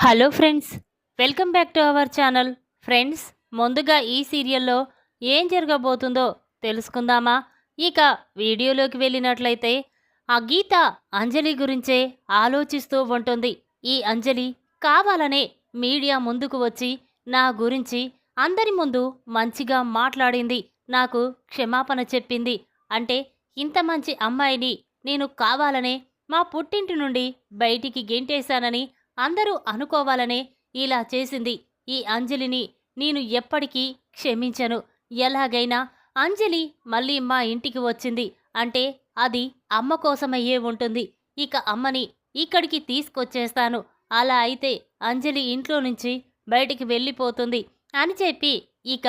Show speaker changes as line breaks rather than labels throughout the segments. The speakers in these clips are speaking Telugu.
Hello friends, welcome back to our channel. Friends, ముందుగా ఈ సీరియల్లో ఏం జరగబోతుందో తెలుసుకుందామా? ఇక వీడియోలోకి వెళ్ళినట్లయితే ఆ గీత అంజలి గురించే ఆలోచిస్తూ ఉంటుంది. ఈ అంజలి కావాలనే మీడియా ముందుకు వచ్చి నా గురించి అందరి ముందు మంచిగా మాట్లాడింది, నాకు క్షమాపణ చెప్పింది. అంటే ఇంత మంచి అమ్మాయిని నేను కావాలనే మా పుట్టింటి నుండి బయటికి గెంటేశానని అందరూ అనుకోవాలనే ఇలా చేసింది. ఈ అంజలిని నేను ఎప్పటికీ క్షమించను. ఎలాగైనా అంజలి మళ్ళీ మా ఇంటికి వచ్చింది అంటే అది అమ్మ కోసమయ్యే ఉంటుంది. ఇక అమ్మని ఇక్కడికి తీసుకొచ్చేస్తాను. అలా అయితే అంజలి ఇంట్లో నుంచి బయటికి వెళ్ళిపోతుంది అని చెప్పి ఇక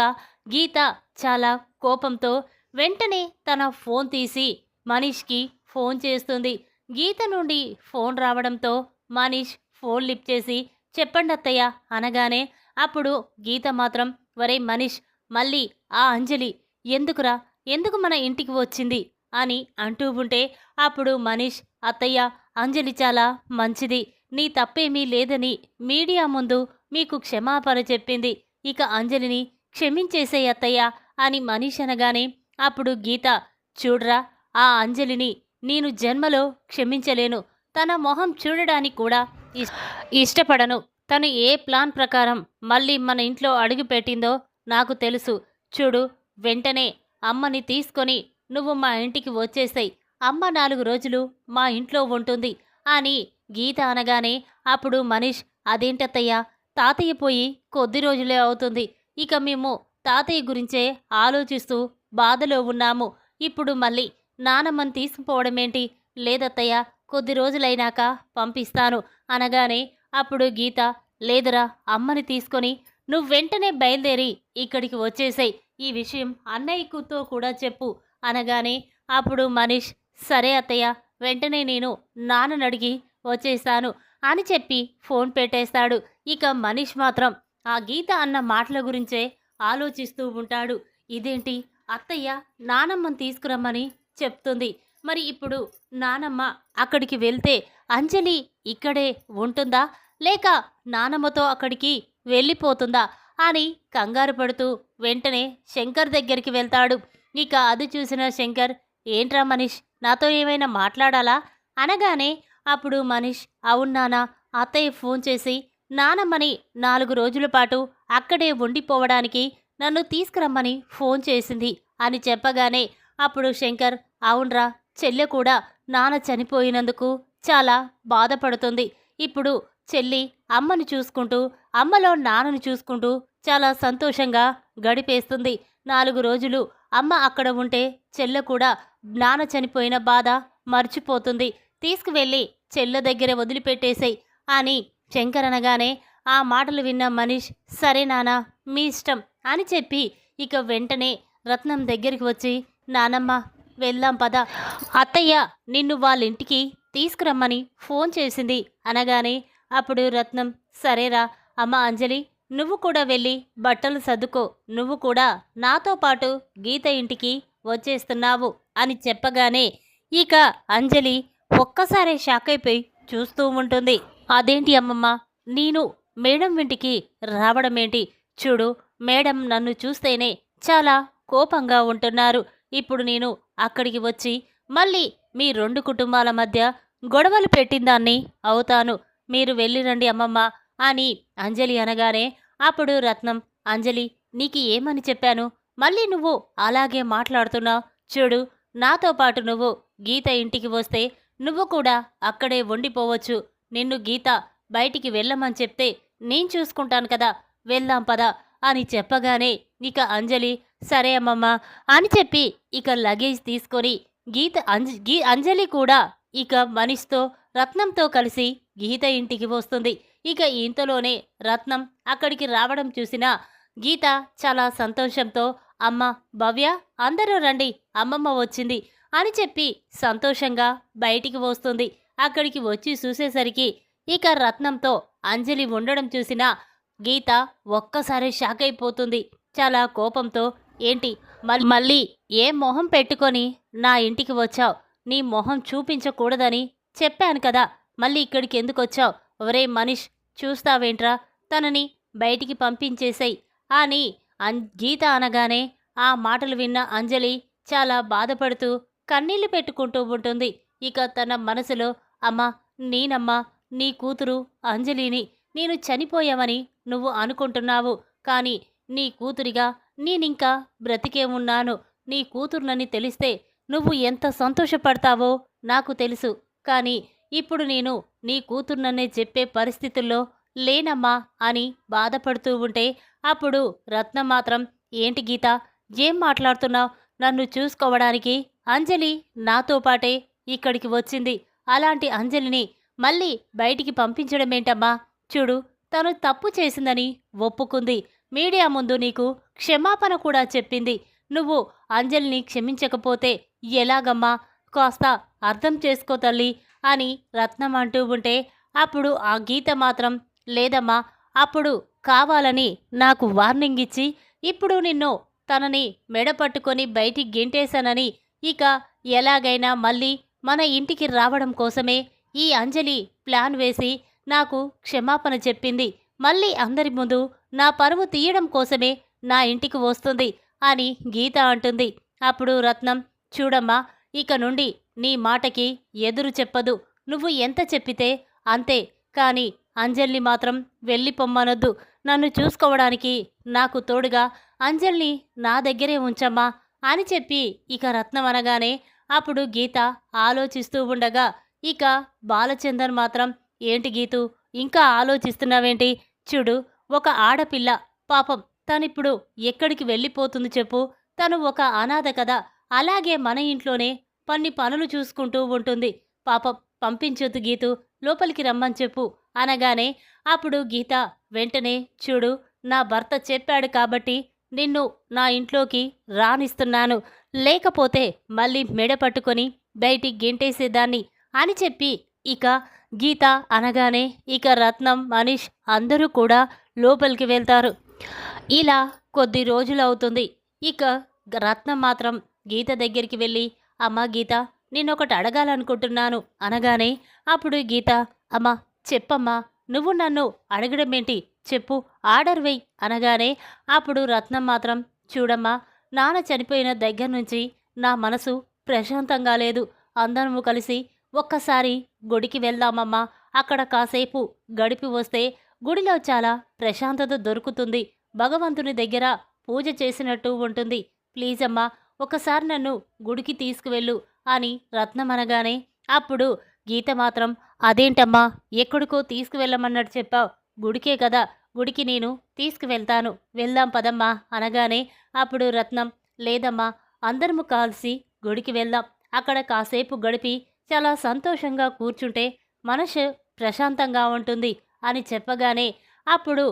గీత చాలా కోపంతో వెంటనే తన ఫోన్ తీసి మనీష్కి ఫోన్ చేస్తుంది. గీత నుండి ఫోన్ రావడంతో మనీష్ ఫోన్ లిఫ్ట్ చేసి చెప్పండి అత్తయ్య అనగానే అప్పుడు గీత మాత్రం వరే మనీష్, మళ్ళీ ఆ అంజలి ఎందుకురా, ఎందుకు మన ఇంటికి వచ్చింది అని అంటూ ఉంటే అప్పుడు మనీష్, అత్తయ్య అంజలి చాలా మంచిది, నీ తప్పేమీ లేదని మీడియా ముందు మీకు క్షమాపణ చెప్పింది. ఇక అంజలిని క్షమించేసే అత్తయ్య అని మనీష్ అనగానే అప్పుడు గీత, చూడ్రా, ఆ అంజలిని నేను జన్మలో క్షమించలేను. తన మొహం చూడడానికి కూడా ఇష్టపడను. తను ఏ ప్లాన్ ప్రకారం మళ్ళీ మన ఇంట్లో అడుగు పెట్టిందో నాకు తెలుసు. చూడు, వెంటనే అమ్మని తీసుకొని నువ్వు మా ఇంటికి వచ్చేసాయి. అమ్మ 4 రోజులు మా ఇంట్లో ఉంటుంది అని గీత అనగానే అప్పుడు మనీష్, అదేంటత్తయ్యా, తాతయ్య పోయి కొద్ది రోజులే అవుతుంది. ఇక మేము తాతయ్య గురించే ఆలోచిస్తూ బాధలో ఉన్నాము. ఇప్పుడు మళ్ళీ నానమ్మని తీసుకుపోవడమేంటి? లేదత్తయ్య, కొద్ది రోజులైనాక పంపిస్తాను అనగానే అప్పుడు గీత, లేదురా, అమ్మని తీసుకొని నువ్వు వెంటనే బయలుదేరి ఇక్కడికి వచ్చేసాయి. ఈ విషయం అన్నయ్యకుతో కూడా చెప్పు అనగానే అప్పుడు మనీష్, సరే అత్తయ్య, వెంటనే నేను నాన్ననడిగి వచ్చేస్తాను అని చెప్పి ఫోన్ పెట్టేస్తాడు. ఇక మనీష్ మాత్రం ఆ గీత అన్న మాటల గురించే ఆలోచిస్తూ ఉంటాడు. ఇదేంటి, అత్తయ్య నానమ్మని తీసుకురమ్మని చెప్తుంది, మరి ఇప్పుడు నానమ్మ అక్కడికి వెళ్తే అంజలి ఇక్కడే ఉంటుందా, లేక నానమ్మతో అక్కడికి వెళ్ళిపోతుందా అని కంగారు పడుతూ వెంటనే శంకర్ దగ్గరికి వెళ్తాడు. ఇక అది చూసిన శంకర్, ఏంట్రా మనీష్, నాతో ఏమైనా మాట్లాడాలా అనగానే అప్పుడు మనీష్, అవునానా, అత్తయ్య ఫోన్ చేసి నానమ్మని 4 రోజుల పాటు అక్కడే ఉండిపోవడానికి నన్ను తీసుకురమ్మని ఫోన్ చేసింది అని చెప్పగానే అప్పుడు శంకర్, అవునరా, చెల్లె కూడా నాన్న చనిపోయినందుకు చాలా బాధపడుతుంది. ఇప్పుడు చెల్లి అమ్మని చూసుకుంటూ, అమ్మలో నాన్నను చూసుకుంటూ చాలా సంతోషంగా గడిపేస్తుంది. 4 రోజులు అమ్మ అక్కడ ఉంటే చెల్లె కూడా నాన్న చనిపోయిన బాధ మర్చిపోతుంది. తీసుకువెళ్ళి చెల్లె దగ్గర వదిలిపెట్టేసాయి అని శంకర్ అనగానే ఆ మాటలు విన్న మనీష్, సరే నానా, మీ ఇష్టం అని చెప్పి ఇక వెంటనే రత్నం దగ్గరికి వచ్చి, నానమ్మ వెళ్దాం పద, అత్తయ్య నిన్ను వాళ్ళ ఇంటికి తీసుకురమ్మని ఫోన్ చేసింది అనగానే అప్పుడు రత్నం, సరేరా అమ్మ అంజలి, నువ్వు కూడా వెళ్ళి బట్టలు సర్దుకో, నువ్వు కూడా నాతో పాటు గీత ఇంటికి వచ్చేస్తున్నావు అని చెప్పగానే ఇక అంజలి ఒక్కసారే షాక్ అయిపోయి చూస్తూ ఉంటుంది. అదేంటి అమ్మమ్మ, నేను మేడం ఇంటికి రావడమేంటి? చూడు, మేడం నన్ను చూస్తేనే చాలా కోపంగా ఉంటున్నారు. ఇప్పుడు నేను అక్కడికి వచ్చి మళ్ళీ మీ 2 కుటుంబాల మధ్య గొడవలు పెట్టిందాన్ని అవుతాను. మీరు వెళ్ళిరండి అమ్మమ్మ అని అంజలి అనగానే అప్పుడు రత్నం, అంజలి, నీకు ఏమని చెప్పాను, మళ్ళీ నువ్వు అలాగే మాట్లాడుతున్నావు? చూడు, నాతో పాటు నువ్వు గీత ఇంటికి వస్తే నువ్వు కూడా అక్కడే ఉండిపోవచ్చు. నిన్ను గీత బయటికి వెళ్ళమని చెప్తే నేను చూసుకుంటాను కదా, వెళ్దాం పదా అని చెప్పగానే ఇక అంజలి, సరే అమ్మమ్మ అని చెప్పి ఇక లగేజ్ తీసుకొని అంజలి కూడా ఇక మనీష్తో రత్నంతో కలిసి గీత ఇంటికి వస్తుంది. ఇక ఇంతలోనే రత్నం అక్కడికి రావడం చూసిన గీత చాలా సంతోషంతో, అమ్మ, భవ్య, అందరూ రండి, అమ్మమ్మ వచ్చింది అని చెప్పి సంతోషంగా బయటికి వస్తుంది. అక్కడికి వచ్చి చూసేసరికి ఇక రత్నంతో అంజలి ఉండడం చూసిన గీత ఒక్కసారి షాక్ అయిపోతుంది. చాలా కోపంతో, ఏంటి మళ్ళీ ఏ మొహం పెట్టుకొని నా ఇంటికి వచ్చావు? నీ మొహం చూపించకూడదని చెప్పాను కదా, మళ్ళీ ఇక్కడికి ఎందుకు వచ్చావు? ఒరే మనీష్, చూస్తావేంట్రా, తనని బయటికి పంపించేసేయ్ అని గీత అనగానే ఆ మాటలు విన్న అంజలి చాలా బాధపడుతూ కన్నీళ్లు పెట్టుకుంటూ ఉంటుంది. ఇక తన మనసులో, అమ్మా, నేనమ్మా, నీ కూతురు అంజలిని. నేను చనిపోయామని నువ్వు అనుకుంటున్నావు, కానీ నీ కూతురిగా నేనింకా బ్రతికే ఉన్నాను. నీ కూతురునని తెలిస్తే నువ్వు ఎంత సంతోషపడతావో నాకు తెలుసు. కానీ ఇప్పుడు నేను నీ కూతుర్ననే చెప్పే పరిస్థితుల్లో లేనమ్మా అని బాధపడుతూ ఉంటే అప్పుడు రత్నం మాత్రం, ఏంటి గీత, ఏం మాట్లాడుతున్నావు? నన్ను చూసుకోవడానికి అంజలి నాతో పాటే ఇక్కడికి వచ్చింది. అలాంటి అంజలిని మళ్ళీ బయటికి పంపించడమేంటమ్మా? చూడు, తను తప్పు చేసిందని ఒప్పుకుంది. మీడియా ముందు నీకు క్షమాపణ కూడా చెప్పింది. నువ్వు అంజలిని క్షమించకపోతే ఎలాగమ్మా? కాస్త అర్థం చేసుకో తల్లి అని రత్నం అంటూ ఉంటే అప్పుడు ఆ గీత మాత్రం, లేదమ్మా, అప్పుడు కావాలని నాకు వార్నింగ్ ఇచ్చి ఇప్పుడు నిన్ను తనని మెడ పట్టుకొని బయటికి గెంటేశానని, ఇక ఎలాగైనా మళ్ళీ మన ఇంటికి రావడం కోసమే ఈ అంజలి ప్లాన్ వేసి నాకు క్షమాపణ చెప్పింది. మళ్ళీ అందరి ముందు నా పరువు తీయడం కోసమే నా ఇంటికి వస్తుంది అని గీత అంటుంది. అప్పుడు రత్నం, చూడమ్మా, ఇక నుండి నీ మాటకి ఎదురు చెప్పదు. నువ్వు ఎంత చెప్పితే అంతే. కానీ అంజలిని మాత్రం వెళ్ళిపోమ్మనొద్దు. నన్ను చూసుకోవడానికి నాకు తోడుగా అంజలిని నా దగ్గరే ఉంచమ్మా అని చెప్పి ఇక రత్నం అనగానే అప్పుడు గీత ఆలోచిస్తూ ఉండగా ఇక బాలచందర్ మాత్రం, ఏంటి గీతు, ఇంకా ఆలోచిస్తున్నావేంటి? చూడు, ఒక ఆడపిల్ల, పాపం తనిప్పుడు ఎక్కడికి వెళ్ళిపోతుంది చెప్పు? తను ఒక అనాథ కదా. అలాగే మన ఇంట్లోనే పన్ని పనులు చూసుకుంటూ ఉంటుంది. పాపం పంపించొద్దు గీతు, లోపలికి రమ్మని చెప్పు అనగానే అప్పుడు గీత వెంటనే, చూడు, నా భర్త చెప్పాడు కాబట్టి నిన్ను నా ఇంట్లోకి రానిస్తున్నాను. లేకపోతే మళ్ళీ మెడ పట్టుకొని బయటికి గెంటేసేదాన్ని అని చెప్పి ఇక గీత అనగానే ఇక రత్నం, మనీష్ అందరూ కూడా లోపలికి వెళ్తారు. ఇలా కొద్ది రోజులవుతుంది. ఇక రత్నం మాత్రం గీత దగ్గరికి వెళ్ళి, అమ్మా గీత, నేనొకటి అడగాలనుకుంటున్నాను అనగానే అప్పుడు గీత, అమ్మా చెప్పమ్మా, నువ్వు నన్ను అడగడమేంటి, చెప్పు, ఆర్డర్ వెయ్యి అనగానే అప్పుడు రత్నం మాత్రం, చూడమ్మా, నాన్న చనిపోయిన దగ్గర నుంచి నా మనసు ప్రశాంతంగా లేదు. అందరము కలిసి ఒక్కసారి గుడికి వెళ్దామమ్మా. అక్కడ కాసేపు గడిపి వస్తే గుడిలో చాలా ప్రశాంతత దొరుకుతుంది. భగవంతుని దగ్గర పూజ చేసినట్టు ఉంటుంది. ప్లీజ్ అమ్మా, ఒకసారి నన్ను గుడికి తీసుకువెళ్ళు అని రత్నం అనగానే అప్పుడు గీత మాత్రం, అదేంటమ్మా, ఎక్కడికో తీసుకువెళ్ళమన్నట్టు చెప్పావు? గుడికే కదా, గుడికి నేను తీసుకువెళ్తాను, వెళ్దాం పదమ్మా అనగానే అప్పుడు రత్నం, లేదమ్మా, అందరము కలిసి గుడికి వెళ్దాం. అక్కడ కాసేపు గడిపి చాలా సంతోషంగా కూర్చుంటే మనసు ప్రశాంతంగా ఉంటుంది అని చెప్పగానే అప్పుడు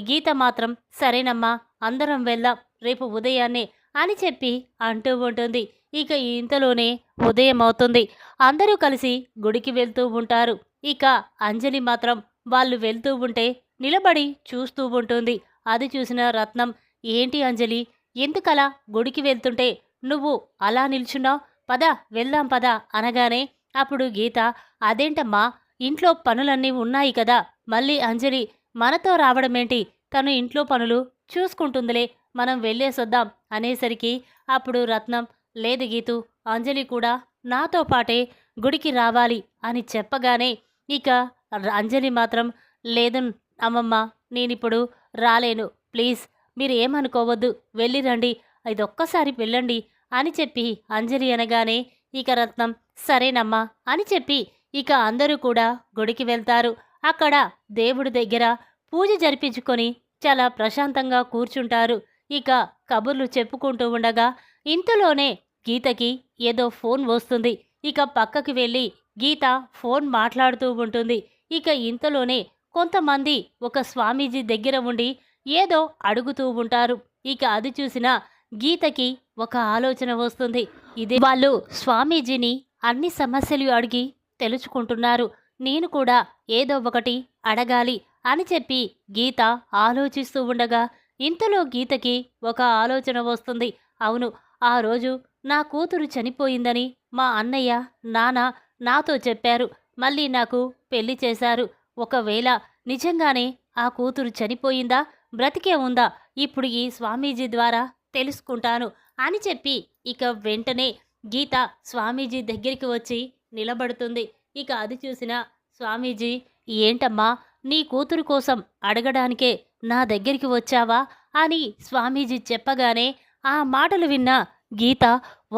గీత మాత్రం, సరేనమ్మా, అందరం వెళ్దాం రేపు ఉదయాన్నే అని చెప్పి అంటూ ఉంటుంది. ఇక ఇంతలోనే ఉదయం అవుతుంది. అందరూ కలిసి గుడికి వెళ్తూ ఉంటారు. ఇక అంజలి మాత్రం వాళ్ళు వెళ్తూ ఉంటే నిలబడి చూస్తూ ఉంటుంది. అది చూసిన రత్నం, ఏంటి అంజలి, ఎందుకలా గుడికి వెళ్తుంటే నువ్వు అలా నిల్చున్నావు? పద వెళ్దాం పద అనగానే అప్పుడు గీత, అదేంటమ్మా, ఇంట్లో పనులన్నీ ఉన్నాయి కదా, మళ్ళీ అంజలి మనతో రావడమేంటి? తను ఇంట్లో పనులు చూసుకుంటుందిలే, మనం వెళ్ళేసొద్దాం అనేసరికి అప్పుడు రత్నం, లేదు గీతు, అంజలి కూడా నాతో పాటే గుడికి రావాలి అని చెప్పగానే ఇక అంజలి మాత్రం, లేదు అమ్మమ్మ, నేనిప్పుడు రాలేను, ప్లీజ్ మీరు ఏమనుకోవద్దు, వెళ్ళిరండి, ఇదొక్కసారి వెళ్ళండి అని చెప్పి అంజలి అనగానే ఇక రత్నం, సరేనమ్మా అని చెప్పి ఇక అందరూ కూడా గుడికి వెళ్తారు. అక్కడ దేవుడి దగ్గర పూజ జరిపించుకొని చాలా ప్రశాంతంగా కూర్చుంటారు. ఇక కబుర్లు చెప్పుకుంటూ ఉండగా ఇంతలోనే గీతకి ఏదో ఫోన్ వస్తుంది. ఇక పక్కకి వెళ్ళి గీత ఫోన్ మాట్లాడుతూ ఉంటుంది. ఇక ఇంతలోనే కొంతమంది ఒక స్వామీజీ దగ్గర ఉండి ఏదో అడుగుతూ ఉంటారు. ఇక అది చూసిన గీతకి ఒక ఆలోచన వస్తుంది. ఇదే వాళ్ళు స్వామీజీని అన్ని సమస్యలు అడిగి తెలుసుకుంటున్నారు, నేను కూడా ఏదో ఒకటి అడగాలి అని చెప్పి గీత ఆలోచిస్తూ ఉండగా ఇంతలో గీతకి ఒక ఆలోచన వస్తుంది. అవును, ఆ రోజు నా కూతురు చనిపోయిందని మా అన్నయ్య నాన్న నాతో చెప్పారు. మళ్ళీ నాకు పెళ్లి చేశారు. ఒకవేళ నిజంగానే ఆ కూతురు చనిపోయిందా, బ్రతికే ఉందా, ఇప్పుడు ఈ స్వామీజీ ద్వారా తెలుసుకుంటాను అని చెప్పి ఇక వెంటనే గీత స్వామీజీ దగ్గరికి వచ్చి నిలబడుతుంది. ఇక అది చూసిన స్వామీజీ, ఏంటమ్మా, నీ కూతురు కోసం అడగడానికే నా దగ్గరికి వచ్చావా అని స్వామీజీ చెప్పగానే ఆ మాటలు విన్న గీత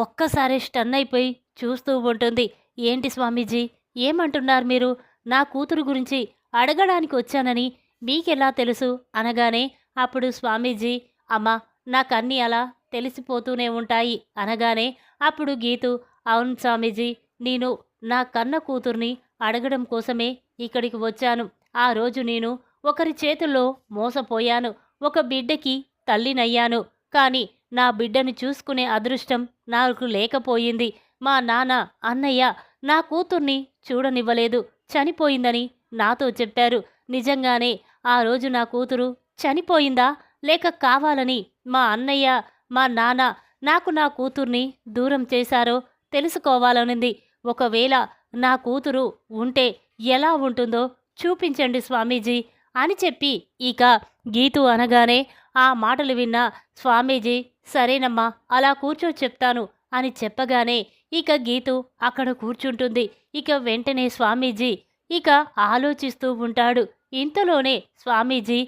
ఒక్కసారి స్టన్ అయిపోయి చూస్తూ ఉంటుంది. ఏంటి స్వామీజీ, ఏమంటున్నారు మీరు? నా కూతురు గురించి అడగడానికి వచ్చానని మీకెలా తెలుసు అనగానే అప్పుడు స్వామీజీ, అమ్మా, నాకన్నీ అలా తెలిసిపోతూనే ఉంటాయి అనగానే అప్పుడు గీతు, అవును స్వామీజీ, నేను నా కన్న కూతుర్ని అడగడం కోసమే ఇక్కడికి వచ్చాను. ఆ రోజు నేను ఒకరి చేతుల్లో మోసపోయాను, ఒక బిడ్డకి తల్లినయ్యాను. కానీ నా బిడ్డను చూసుకునే అదృష్టం నాకు లేకపోయింది. మా నాన్న, అన్నయ్య నా కూతుర్ని చూడనివ్వలేదు, చనిపోయిందని నాతో చెప్పారు. నిజంగానే ఆ రోజు నా కూతురు చనిపోయిందా, లేక కావాలని మా అన్నయ్య, మా నాన్న నాకు నా కూతుర్ని దూరం చేశారో తెలుసుకోవాలనుంది. ఒకవేళ నా కూతురు ఉంటే ఎలా ఉంటుందో చూపించండి స్వామీజీ అని చెప్పి ఇక గీతు అనగానే ఆ మాటలు విన్న స్వామీజీ, సరేనమ్మా, అలా కూర్చో చెప్తాను అని చెప్పగానే ఇక గీతు అక్కడ కూర్చుంటుంది. ఇక వెంటనే స్వామీజీ ఇక ఆలోచిస్తూ ఉంటాడు. ఇంతలోనే స్వామీజీ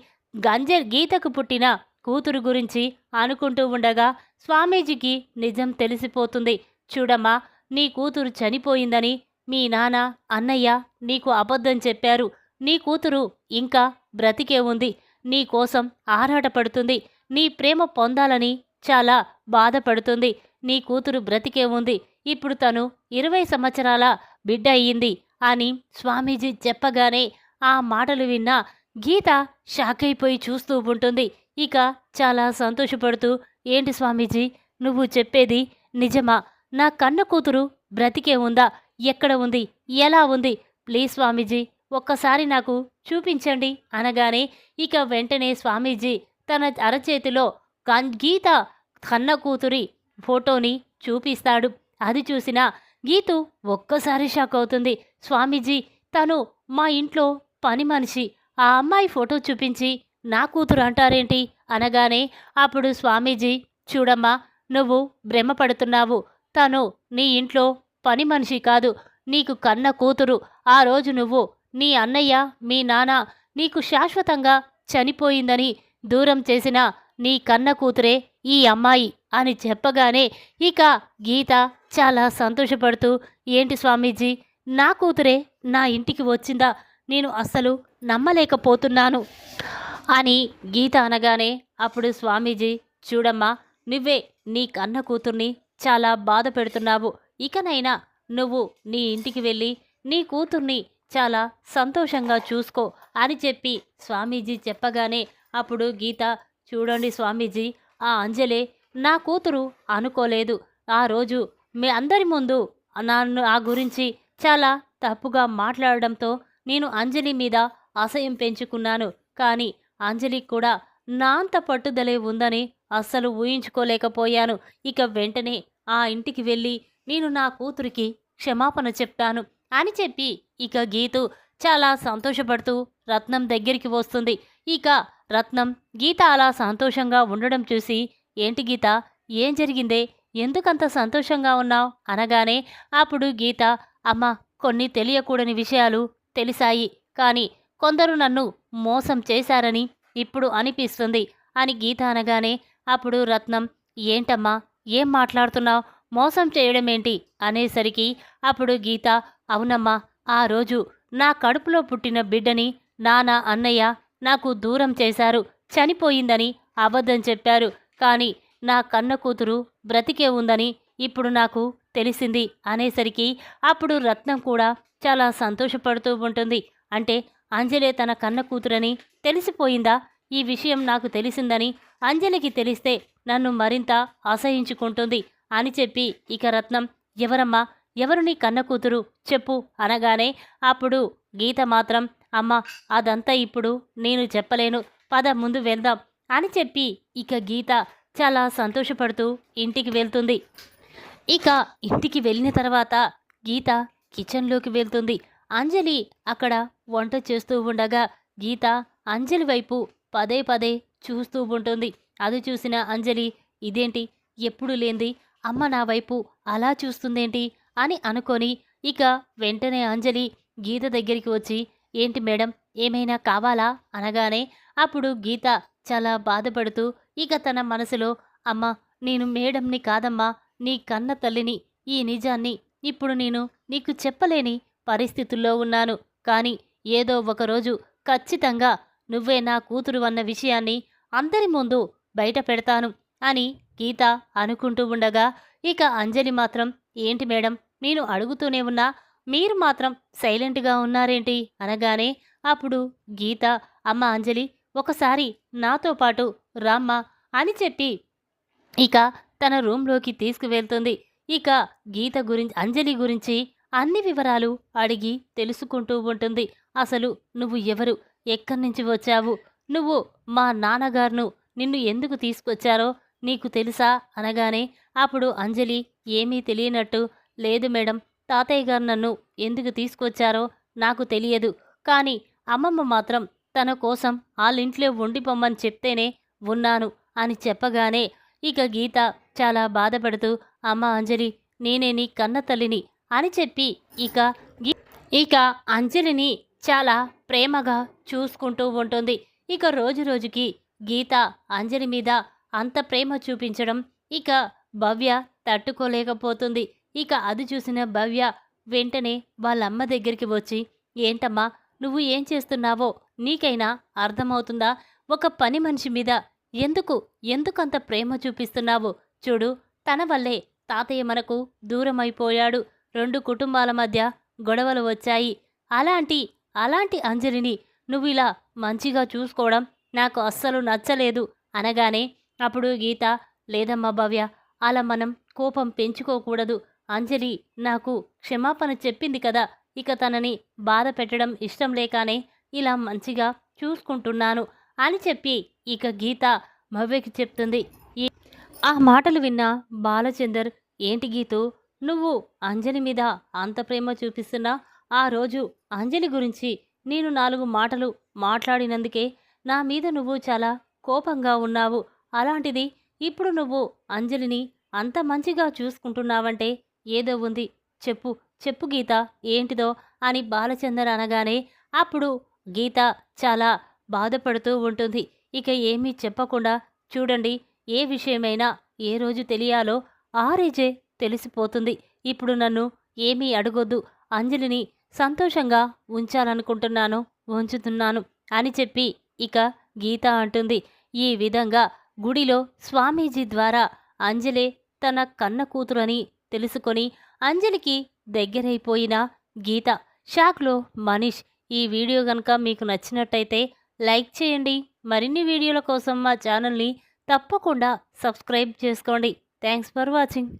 గీతకు పుట్టిన కూతురు గురించి అనుకుంటూ ఉండగా స్వామీజీకి నిజం తెలిసిపోతుంది. చూడమ్మా, నీ కూతురు చనిపోయిందని మీ నాన్న, అన్నయ్య నీకు అబద్ధం చెప్పారు. నీ కూతురు ఇంకా బ్రతికే ఉంది, నీ కోసం ఆరాటపడుతుంది, నీ ప్రేమ పొందాలని చాలా బాధపడుతుంది. నీ కూతురు బ్రతికే ఉంది, ఇప్పుడు తను 20 సంవత్సరాల బిడ్డ అయ్యింది అని స్వామీజీ చెప్పగానే ఆ మాటలు విన్న గీత షాక్ అయిపోయి చూస్తూ ఉంటుంది. ఇక చాలా సంతోషపడుతూ, ఏంటి స్వామీజీ, నువ్వు చెప్పేది నిజమా? నా కన్న కూతురు బ్రతికే ఉందా? ఎక్కడ ఉంది? ఎలా ఉంది? ప్లీజ్ స్వామీజీ, ఒక్కసారి నాకు చూపించండి అనగానే ఇక వెంటనే స్వామీజీ తన అరచేతిలో గీత కన్న కూతురి ఫోటోని చూపిస్తాడు. అది చూసిన గీతు ఒక్కసారి షాక్ అవుతుంది. స్వామీజీ, తను మా ఇంట్లో పని మనిషి, ఆ అమ్మాయి ఫోటో చూపించి నా కూతురు అంటారేంటి అనగానే అప్పుడు స్వామీజీ, చూడమ్మా, నువ్వు భ్రమపడుతున్నావు. తను నీ ఇంట్లో పని మనిషి కాదు, నీకు కన్న కూతురు. ఆ రోజు నువ్వు, నీ అన్నయ్య, మీ నాన్న నీకు శాశ్వతంగా చనిపోయిందని దూరం చేసిన నీ కన్న కూతురే ఈ అమ్మాయి అని చెప్పగానే ఇక గీత చాలా సంతోషపడుతూ, ఏంటి స్వామీజీ, నా కూతురే నా ఇంటికి వచ్చిందా? నేను అస్సలు నమ్మలేకపోతున్నాను అని గీత అనగానే అప్పుడు స్వామీజీ, చూడమ్మా, నువ్వే నీ కన్న కూతుర్ని చాలా బాధ పెడుతున్నావు. ఇకనైనా నువ్వు నీ ఇంటికి వెళ్ళి నీ కూతుర్ని చాలా సంతోషంగా చూసుకో అని చెప్పి స్వామీజీ చెప్పగానే అప్పుడు గీత, చూడండి స్వామీజీ, ఆ అంజలే నా కూతురు అనుకోలేదు. ఆ రోజు మీ అందరి ముందు నన్ను ఆ గురించి చాలా తప్పుగా మాట్లాడడంతో నేను అంజలి మీద అసహ్యం పెంచుకున్నాను. కానీ అంజలికి కూడా నా అంత పట్టుదలే ఉందని అస్సలు ఊహించుకోలేకపోయాను. ఇక వెంటనే ఆ ఇంటికి వెళ్ళి నేను నా కూతురికి క్షమాపణ చెప్తాను అని చెప్పి ఇక గీతు చాలా సంతోషపడుతూ రత్నం దగ్గరికి వస్తుంది. ఇక రత్నం గీత అలా సంతోషంగా ఉండడం చూసి, ఏంటి గీత, ఏం జరిగిందే, ఎందుకంత సంతోషంగా ఉన్నావు అనగానే అప్పుడు గీత, అమ్మ, కొన్ని తెలియకూడని విషయాలు తెలిసాయి, కానీ కొందరు నన్ను మోసం చేశారని ఇప్పుడు అనిపిస్తుంది అని గీత అనగానే అప్పుడు రత్నం, ఏంటమ్మా, ఏం మాట్లాడుతున్నావు, మోసం చేయడమేంటి అనేసరికి అప్పుడు గీత, అవునమ్మా, ఆ రోజు నా కడుపులో పుట్టిన బిడ్డని నాన్న, అన్నయ్య నాకు దూరం చేశారు, చనిపోయిందని అబద్ధం చెప్పారు. కానీ నా కన్న కూతురు బ్రతికే ఉందని ఇప్పుడు నాకు తెలిసింది అనేసరికి అప్పుడు రత్నం కూడా చాలా సంతోషపడుతూ ఉంటుంది. అంటే అంజలే తన కన్న కూతురని తెలిసిపోయిందా? ఈ విషయం నాకు తెలిసిందని అంజలికి తెలిస్తే నన్ను మరింత అసహించుకుంటుంది అని చెప్పి ఇక రత్నం, ఎవరమ్మా, ఎవరు నీ కన్న కూతురు చెప్పు అనగానే అప్పుడు గీత మాత్రం, అమ్మ, అదంతా ఇప్పుడు నేను చెప్పలేను, పద ముందు వెళ్దాం అని చెప్పి ఇక గీత చాలా సంతోషపడుతూ ఇంటికి వెళ్తుంది. ఇక ఇంటికి వెళ్ళిన తర్వాత గీత కిచెన్లోకి వెళ్తుంది. అంజలి అక్కడ వంట చేస్తూ ఉండగా గీత అంజలి వైపు పదే పదే చూస్తూ ఉంటుంది. అది చూసిన అంజలి ఇదేంటి ఎప్పుడు లేంది అమ్మ నా వైపు అలా చూస్తుందేంటి అని అనుకొని ఇక వెంటనే అంజలి గీత దగ్గరికి వచ్చి ఏంటి మేడం ఏమైనా కావాలా అనగానే అప్పుడు గీత చాలా బాధపడుతూ ఇక తన మనసులో అమ్మ నేను మేడంని కాదమ్మా నీ కన్న తల్లిని ఈ నిజాన్ని ఇప్పుడు నేను నీకు చెప్పలేని పరిస్థితుల్లో ఉన్నాను. కానీ ఏదో ఒకరోజు ఖచ్చితంగా నువ్వే నా కూతురు అన్న విషయాన్ని అందరి ముందు బయట పెడతాను అని గీత అనుకుంటూ ఉండగా ఇక అంజలి మాత్రం ఏంటి మేడం నేను అడుగుతూనే ఉన్నా మీరు మాత్రం సైలెంట్గా ఉన్నారేంటి అనగానే అప్పుడు గీత అమ్మ అంజలి ఒకసారి నాతో పాటు రామ్మా అని చెప్పి ఇక తన రూంలోకి తీసుకువెళ్తుంది. ఇక గీత గురించి అంజలి గురించి అన్ని వివరాలు అడిగి తెలుసుకుంటూ ఉంటుంది. అసలు నువ్వు ఎవరు ఎక్కడి నుంచి వచ్చావు నువ్వు మా నాన్నగారును నిన్ను ఎందుకు తీసుకొచ్చారో నీకు తెలుసా అనగానే అప్పుడు అంజలి ఏమీ తెలియనట్టు లేదు మేడం తాతయ్య గారు నన్ను ఎందుకు తీసుకొచ్చారో నాకు తెలియదు. కానీ అమ్మమ్మ మాత్రం తన కోసం వాళ్ళింట్లో ఉండిపోమ్మని చెప్తేనే ఉన్నాను అని చెప్పగానే ఇక గీత చాలా బాధపడుతూ అమ్మ అంజలి నేనే నీ కన్న తల్లిని అని చెప్పి ఇక అంజలిని చాలా ప్రేమగా చూసుకుంటూ ఉంటుంది. ఇక రోజు రోజుకి గీత అంజలి మీద అంత ప్రేమ చూపించడం ఇక భవ్య తట్టుకోలేకపోతుంది. ఇక అది చూసిన భవ్య వెంటనే వాళ్ళమ్మ దగ్గరికి వచ్చి ఏంటమ్మా నువ్వు ఏం చేస్తున్నావో నీకైనా అర్థమవుతుందా? ఒక పని మనిషి మీద ఎందుకంత ప్రేమ చూపిస్తున్నావు? చూడు తన వల్లే తాతయ్య మనకు దూరమైపోయాడు. 2 కుటుంబాల మధ్య గొడవలు వచ్చాయి. అలాంటి అంజలిని నువ్వు ఇలా మంచిగా చూసుకోవడం నాకు అస్సలు నచ్చలేదు అనగానే అప్పుడు గీత లేదమ్మా భవ్య అలా మనం కోపం పెంచుకోకూడదు. అంజలి నాకు క్షమాపణ చెప్పింది కదా ఇక తనని బాధ పెట్టడం ఇష్టం లేకనే ఇలా మంచిగా చూసుకుంటున్నాను అని చెప్పి ఇక గీత భవ్యకి చెప్తుంది. ఆ మాటలు విన్న బాలచందర్ ఏంటి గీతు నువ్వు అంజలి మీద అంత ప్రేమ చూపిస్తున్నా? ఆ రోజు అంజలి గురించి నేను 4 మాటలు మాట్లాడినందుకే నా మీద నువ్వు చాలా కోపంగా ఉన్నావు. అలాంటిది ఇప్పుడు నువ్వు అంజలిని అంత మంచిగా చూసుకుంటున్నావంటే ఏదో ఉంది. చెప్పు గీత ఏంటిదో అని బాలచందర్ అనగానే అప్పుడు గీత చాలా బాధపడుతూ ఉంటుంది. ఇక ఏమీ చెప్పకుండా చూడండి ఏ విషయమైనా ఏ రోజు తెలియాలో ఆ రోజే తెలిసిపోతుంది. ఇప్పుడు నన్ను ఏమీ అడగొద్దు. అంజలిని సంతోషంగా ఉంచుతున్నాను అని చెప్పి ఇక గీత అంటుంది. ఈ విధంగా గుడిలో స్వామీజీ ద్వారా అంజలే తన కన్న కూతురని తెలుసుకొని అంజలికి దగ్గరైపోయిన గీత షాక్లో మనీష్. ఈ వీడియో కనుక మీకు నచ్చినట్టయితే లైక్ చేయండి. మరిన్ని వీడియోల కోసం మా ఛానల్ని తప్పకుండా సబ్స్క్రైబ్ చేసుకోండి. Thanks for watching.